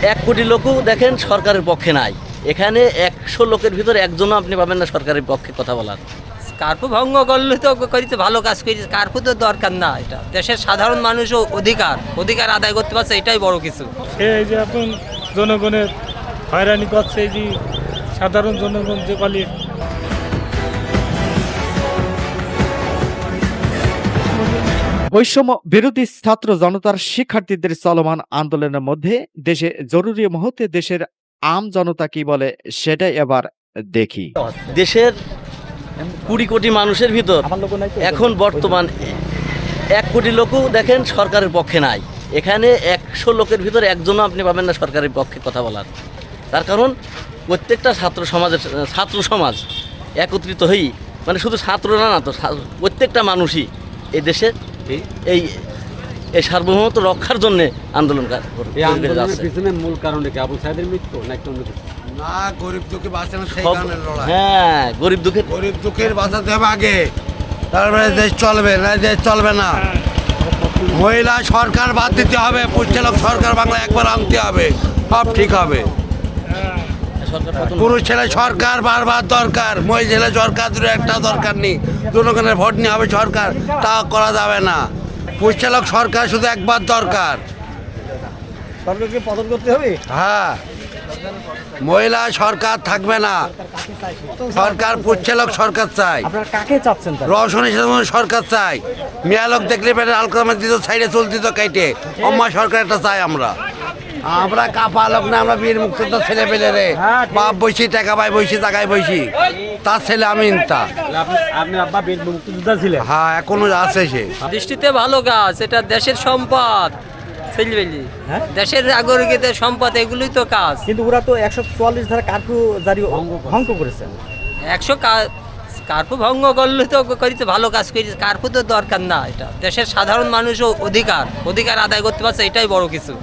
1 কোটি লোকও দেখেন সরকারের পক্ষে নাই। এখানে 100 লোকের ভিতরে একজনও আপনি পাবেন না সরকারের পক্ষে কথা বলার। কার্ফু ভঙ্গ করলে তো করেছে, ভালো কাজ করেছে। কার্ফু তো দরকার না, এটা দেশের সাধারণ মানুষও অধিকার আদায় করতে পারছে, এটাই বড় কিছু। এই যে এখন জনগণের হয়রানি করছে, এই যে সাধারণ জনগণ যে পালি বৈষম্য বিরোধী ছাত্র জনতার শিক্ষার্থীদের চলমান আন্দোলনের মধ্যে দেশে জরুরি মুহূর্তে দেশের আম জনতা কি বলে সেটাই এবার দেখি। দেশের 20 কোটি মানুষের ভিতর এখন বর্তমান 1 কোটি লোকও দেখেন সরকারের পক্ষে নাই। এখানে 100 লোকের ভিতরে একজনও আপনি পাবেন না সরকারের পক্ষে কথা বলার। তার কারণ প্রত্যেকটা ছাত্র সমাজ একত্রিত হই, মানে শুধু ছাত্ররা না তো প্রত্যেকটা মানুষই এই দেশের এই সার্বভৌমত্ব রক্ষার জন্য আন্দোলন করে যাচ্ছে। মূল কারণ কি আবু সাইদের মৃত্যু নাকি অন্য কিছু? না, গরিব দুঃখী বাঁচানো সেই কারণে লড়াই। হ্যাঁ, গরিব দুঃখের বাঁচাতে হবে আগে, তারপরে দেশ চলবে, না দেশ চলবে না। মহিলা সরকার বাদ দিতে হবে, পরিচালক সরকার বাংলা একবার আনতে হবে, সব ঠিক হবে। পুরুষ ছেলে সরকার বারবার দরকার, মহিলা ছেলে সরকার দুটো একটা দরকার নেই। জনগণের ভোট নিয়ে হবে সরকার, তা করা যাবে না। পরিচালক সরকার শুধু একবার দরকার। সরকারকে পতন করতে হবে। হ্যাঁ, মহিলা সরকার থাকবে না, সরকার পরিচালক সরকার চাই। আপনারা কাকে চাচ্ছেন? রওশন সরকার চাই। মেয়া লোক দেখলে পেটে আলকামা দিত, সাইডে চলতি তো কাইটে অম্মা সরকার একটা চাই। আমরা কাপা লোক না, আমরা বীর মুক্ত ছেলে পেলে রে, বাপ বসি টাকা পাই বসি টাকায় বসি, তার ছেলে আমি তা। আপনি আব্বা বীর মুক্তিযোদ্ধা ছিলেন? হ্যাঁ, এখনো আছে সে। দৃষ্টিতে ভালো কাজ, এটা দেশের সম্পদ, দেশের নাগরিকদের সম্পদ, এগুলোই তো কাজ। কিন্তু ওরা তো 144 ধারা কার্ফু জারি ভঙ্গ করেছেন। 100 কার্ফু ভঙ্গ করলে তো করেছে, ভালো কাজ করেছে। কার্ফু তো দরকার না, এটা দেশের সাধারণ মানুষও অধিকার আদায় করতে পারছে, এটাই বড় কিছু।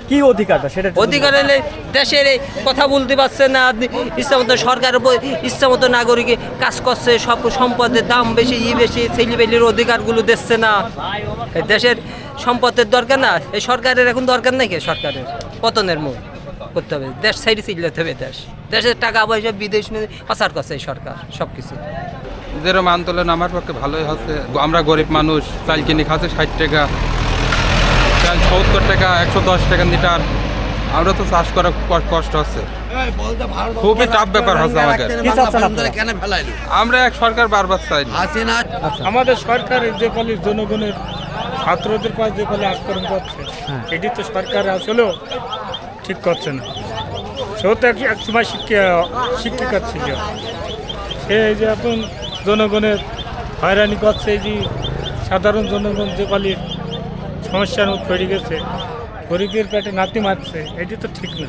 কি অধিকারটা? সেটা অধিকার হলে দেশের কথা বলতে পারছে না, ইচ্ছামতো সরকার ইচ্ছামতো নাগরিকে কাজ করছে, সব সম্পদের দাম বেশি, বেশি, ছেলেবেলির অধিকারগুলো দিচ্ছে না। দেশের সম্পদের দরকার না, এই সরকারের এখন দরকার নাকি? সরকারের পতনের মুখ করতে হবে, দেশ সাইডে চিল্লাতে হবে। দেশের টাকা পয়সা বিদেশ নিয়ে পাচার করছে এই সরকার সব কিছু। যেরকম আন্দোলন আমার পক্ষে ভালোই হচ্ছে। আমরা গরিব মানুষ, চাল কিনে খাচ্ছে 60 টাকা, চাল 70 টাকা, 110 টাকা লিটার। আমরা তো চাষ করা কষ্ট হচ্ছে, খুবই টাফ ব্যাপার হচ্ছে আমাদের। আমরা এক সরকার বারবার চাই না। আমাদের সরকারের যে ফলে জনগণের ছাত্রদের পাশে যে ফলে আক্রমণ করছে, এটি তো সরকার আসলেও ঠিক করছে না। সেও তো এক সময় শিক্ষিকা ছিল, সে এই যে এখন জনগণের হয়রানি করছে, এই যে সাধারণ জনগণ যে পালি সমস্যার মুখ পড়ে গেছে, গরিবের পেটে নাতি মারছে, এটি তো ঠিক না।